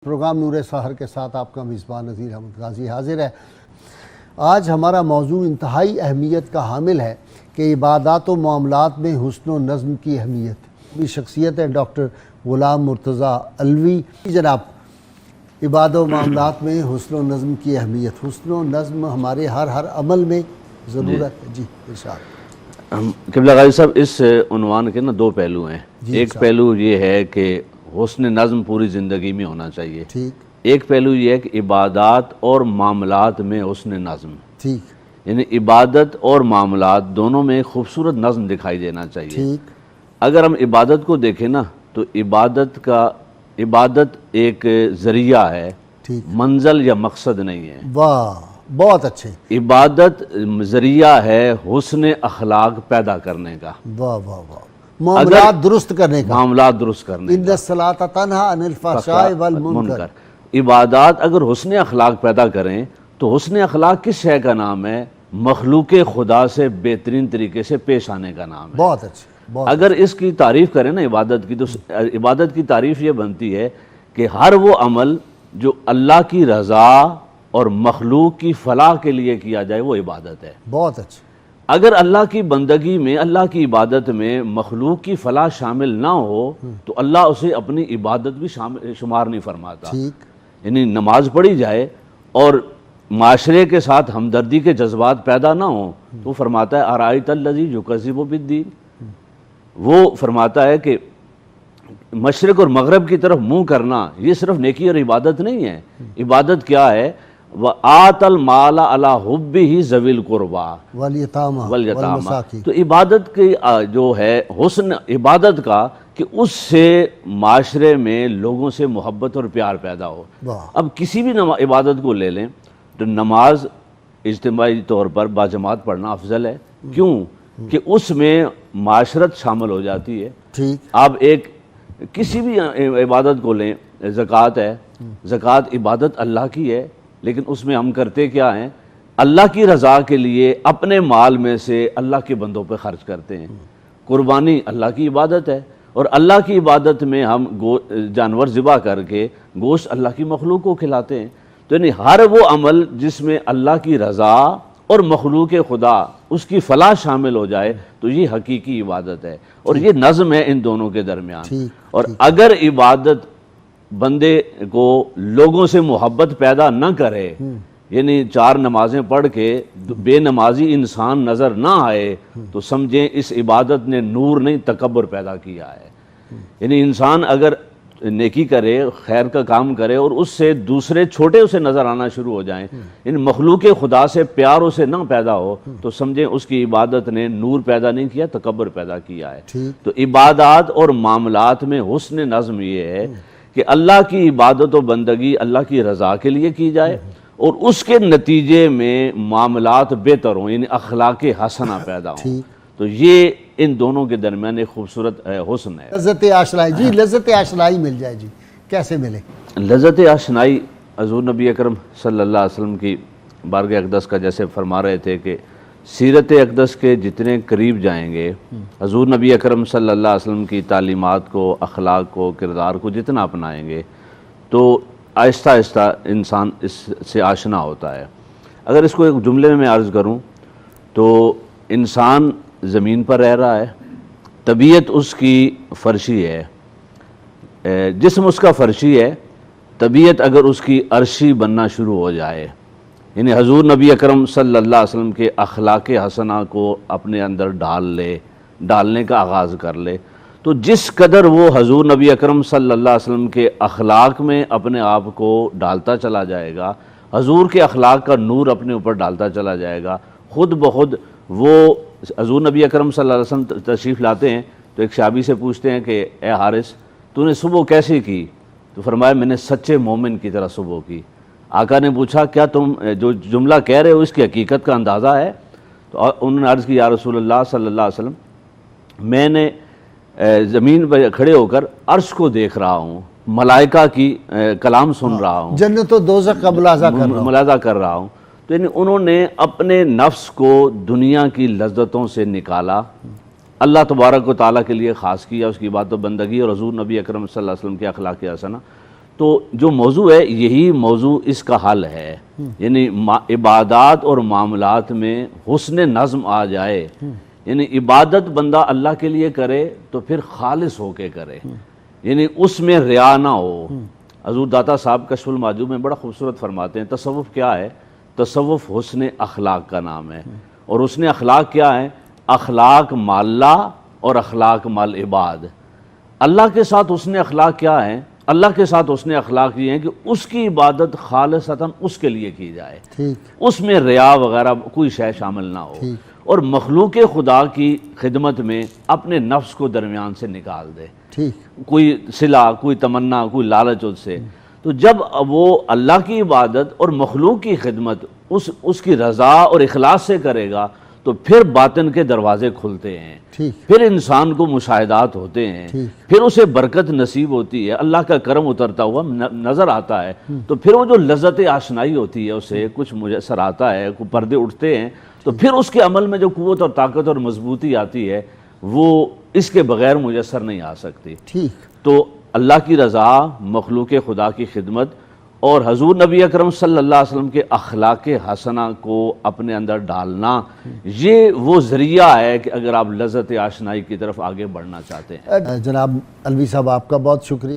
Programme نور سحر کے ساتھ آپ کا میزبان نذیر احمد غازی حاضر ہے۔ آج ہمارا موضوع انتہائی اہمیت کا حامل ہے کہ عبادات و معاملات میں حسن و نظم کی اہمیت۔ بھی شخصیت ہے ڈاکٹر غلام مرتضیٰ علوی۔ جناب، عبادات و معاملات میں حسن و نظم کی اہمیت، حسن و نظم ہمارے ہر عمل میں ضرورت ہے۔ جی ارشاد۔ قبلہ غازی صاحب، اس عنوان کے دو پہلو ہیں۔ ایک پہلو یہ ہے کہ حسن نظم پوری زندگی میں ہونا چاہیے۔ ٹھیک۔ ایک پہلو یہ ہے کہ عبادات اور معاملات میں حسن نظم، ٹھیک، یعنی عبادت اور معاملات دونوں میں خوبصورت نظم دکھائی دینا چاہیے۔ ٹھیک۔ اگر ہم عبادت کو دیکھیں نا تو عبادت ایک ذریعہ ہے، ٹھیک، منزل یا مقصد نہیں ہے۔ واہ، بہت اچھے۔ عبادت ذریعہ ہے حسن اخلاق پیدا کرنے کا، واہ واہ واہ، معاملات درست کرنے کا، معاملات درست کرنے ان الصلاۃ تنہی عن الفحشاء والمنکر۔ عبادات اگر حسن اخلاق پیدا کریں تو حسن اخلاق کس شے کا نام ہے؟ مخلوق خدا سے بہترین طریقے سے پیش آنے کا نام ہے۔ بہت اچھے، بہت اگر اس کی تعریف کریں نا عبادت کی، تو عبادت کی تعریف یہ بنتی ہے کہ ہر وہ عمل جو اللہ کی رضا اور مخلوق کی فلاح کے لیے کیا جائے وہ عبادت ہے۔ بہت اچھے۔ اگر اللہ کی بندگی میں، اللہ کی عبادت میں مخلوق کی فلاح شامل نہ ہو تو اللہ اسے اپنی عبادت بھی شمار نہیں فرماتا۔ ٹھیک۔ یعنی نماز پڑھی جائے اور معاشرے کے ساتھ ہمدردی کے جذبات پیدا نہ ہوں تو فرماتا ہے ارائیت الذی یکذب بالدین، وہ فرماتا ہے کہ مشرق اور مغرب کی طرف منہ کرنا یہ صرف نیکی اور عبادت نہیں ہے۔ عبادت کیا ہے؟ وَآتَ الْمَالَ عَلَىٰ حُبِّهِ ذَوِي الْقُرْبَىٰ والیتامى واليتامى۔ تو عبادت کی جو ہے حسن عبادت کا کہ اس سے معاشرے میں لوگوں سے محبت اور پیار پیدا ہو۔ اب کسی بھی عبادت کو لے لیں تو نماز اجتماعی طور پر باجماعت پڑھنا افضل ہے۔ کیوں؟ کہ اس میں معاشرت شامل ہو جاتی ہے۔ ٹھیک۔ آپ ایک کسی بھی عبادت کو لیں، زکوٰۃ ہے، زکوٰۃ عبادت اللہ کی ہے، لیکن اس میں ہم کرتے کیا ہیں؟ اللہ کی رضا کے لیے اپنے مال میں سے اللہ کے بندوں پہ خرچ کرتے ہیں۔ قربانی اللہ کی عبادت ہے، اور اللہ کی عبادت میں ہم جانور ذبح کر کے گوشت اللہ کی مخلوق کو کھلاتے ہیں۔ تو یعنی ہر وہ عمل جس میں اللہ کی رضا اور مخلوق خدا اس کی فلاح شامل ہو جائے تو یہ حقیقی عبادت ہے، اور یہ نظم ہے ان دونوں کے درمیان۔ اور اگر عبادت بندے کو لوگوں سے محبت پیدا نہ کرے، یعنی 4 نمازیں پڑھ کے بے نمازی انسان نظر نہ آئے، تو سمجھیں اس عبادت نے نور نہیں تکبر پیدا کیا ہے۔ یعنی انسان اگر نیکی کرے، خیر کا کام کرے، اور اس سے دوسرے چھوٹے اسے نظر آنا شروع ہو جائیں، یعنی مخلوق خدا سے پیار اسے نہ پیدا ہو، تو سمجھیں اس کی عبادت نے نور پیدا نہیں کیا، تکبر پیدا کیا ہے۔ تو عبادات اور معاملات میں حسن نظم یہ ہے کہ اللہ کی عبادت و بندگی اللہ کی رضا کے لیے کی جائے، اور اس کے نتیجے میں معاملات بہتر ہوں، یعنی اخلاق حسنہ پیدا ہوں۔ تو یہ ان دونوں کے درمیان ایک خوبصورت حسن ہے۔ لذت آشنائی، جی لذت آشنائی مل جائے، جی کیسے ملے؟ لذت آشنائی حضور نبی اکرم صلی اللہ علیہ وسلم کی بارگاہ اقدس کا جیسے فرما رہے تھے کہ سیرت اقدس کے جتنے قریب جائیں گے، حضور نبی اکرم صلی اللہ علیہ وسلم کی تعلیمات کو، اخلاق کو، کردار کو جتنا اپنائیں گے تو آہستہ آہستہ انسان اس سے آشنا ہوتا ہے۔ اگر اس کو ایک جملے میں عرض کروں تو انسان زمین پر رہ رہا ہے، طبیعت اس کی فرشی ہے، جسم اس کا فرشی ہے، طبیعت اگر اس کی عرشی بننا شروع ہو جائے، یعنی حضور نبی اکرم صلی اللہ علیہ وسلم کے اخلاق حسنہ کو اپنے اندر ڈالنے کا آغاز کر لے، تو جس قدر وہ حضور نبی اکرم صلی اللہ علیہ وسلم کے اخلاق میں اپنے آپ کو ڈالتا چلا جائے گا، حضور کے اخلاق کا نور اپنے اوپر ڈالتا چلا جائے گا، خود بخود وہ حضور نبی اکرم صلی اللہ علیہ وسلم تشریف لاتے ہیں تو ایک صحابی سے پوچھتے ہیں کہ اے حارث، تو نے صبح کیسے کی؟ تو فرمایا میں نے سچے مومن کی طرح صبح کی۔ آقا نے پوچھا کیا تم جو جملہ کہہ رہے ہو اس کی حقیقت کا اندازہ ہے؟ تو انہوں نے عرض کی یا رسول اللہ صلی اللہ علیہ وسلم، میں نے زمین پہ کھڑے ہو کر عرش کو دیکھ رہا ہوں، ملائکہ کی کلام سن رہا ہوں، جنت و دوزخ کا ملاحظہ کر رہا ہوں۔ تو یعنی انہوں نے اپنے نفس کو دنیا کی لذتوں سے نکالا، اللہ تبارک و تعالیٰ کے لیے خاص کیا، اس کی بات و بندگی اور حضور نبی اکرم صلی اللہ علیہ وسلم کے اخلاق حسنہ۔ تو جو موضوع ہے یہی موضوع اس کا حل ہے، یعنی عبادات اور معاملات میں حسن نظم آ جائے، یعنی عبادت بندہ اللہ کے لیے کرے تو پھر خالص ہو کے کرے، یعنی اس میں ریا نہ ہو۔ حضور داتا صاحب کشف المحجوب میں بڑا خوبصورت فرماتے ہیں تصوف کیا ہے؟ تصوف حسن اخلاق کا نام ہے، اور حسن اخلاق کیا ہے؟ اخلاق مع اللہ اور اخلاق مع العباد۔ اللہ کے ساتھ حسن اخلاق کیا ہے؟ اللہ کے ساتھ حسن اخلاق یہ ہے کہ اس کی عبادت خالصتاً اس کے لیے کی جائے، اس میں ریا وغیرہ کوئی شے شامل نہ ہو، اور مخلوق خدا کی خدمت میں اپنے نفس کو درمیان سے نکال دے، کوئی صلہ، کوئی تمنا، کوئی لالچ اس سے۔ تو جب وہ اللہ کی عبادت اور مخلوق کی خدمت اس کی رضا اور اخلاص سے کرے گا تو پھر باطن کے دروازے کھلتے ہیں، پھر انسان کو مشاہدات ہوتے ہیں، پھر اسے برکت نصیب ہوتی ہے، اللہ کا کرم اترتا ہوا نظر آتا ہے، تو پھر وہ جو لذت آشنائی ہوتی ہے اسے کچھ میسر آتا ہے، کوئی پردے اٹھتے ہیں، تو پھر اس کے عمل میں جو قوت اور طاقت اور مضبوطی آتی ہے وہ اس کے بغیر میسر نہیں آ سکتی۔ تو اللہ کی رضا، مخلوق خدا کی خدمت اور حضور نبی اکرم صلی اللہ علیہ وسلم کے اخلاق حسنہ کو اپنے اندر ڈالنا، یہ وہ ذریعہ ہے کہ اگر آپ لذت آشنائی کی طرف آگے بڑھنا چاہتے ہیں۔ جناب علوی صاحب، آپ کا بہت شکریہ۔